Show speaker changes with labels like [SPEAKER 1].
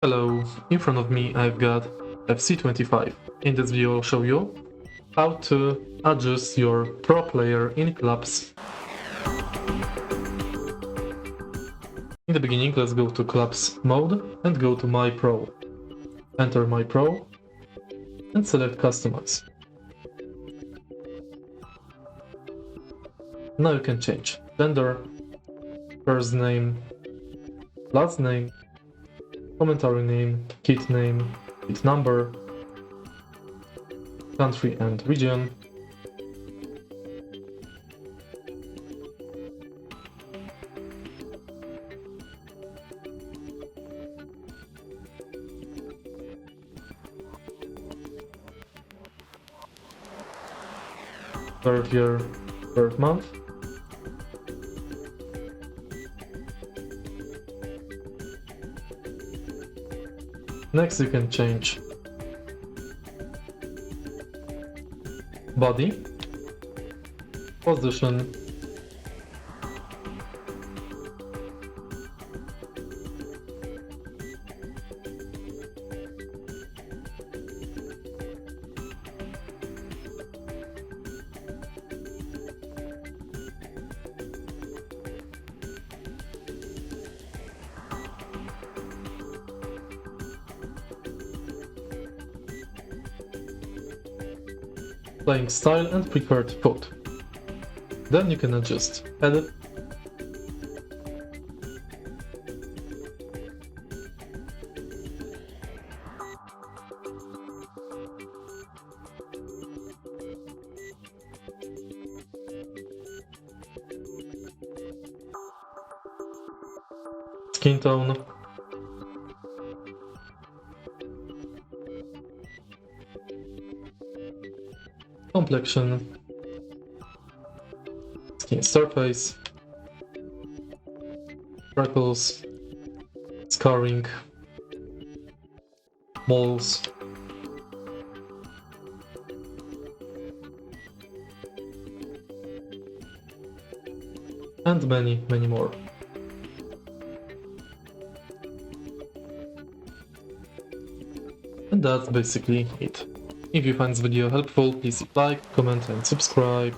[SPEAKER 1] Hello, in front of me I've got FC25. In this video I'll show you how to adjust your pro player in clubs. In the beginning, let's go to clubs mode and go to my pro. Enter my pro and select customize. Now you can change gender, first name, last name, commentary name, kit number, country and region, birth year, birth month, next you can change body, position, playing style and preferred foot. Then you can adjust edit, skin tone, complexion, skin surface, freckles, scarring, moles, and many more. And that's basically it. If you find this video helpful, please like, comment and subscribe.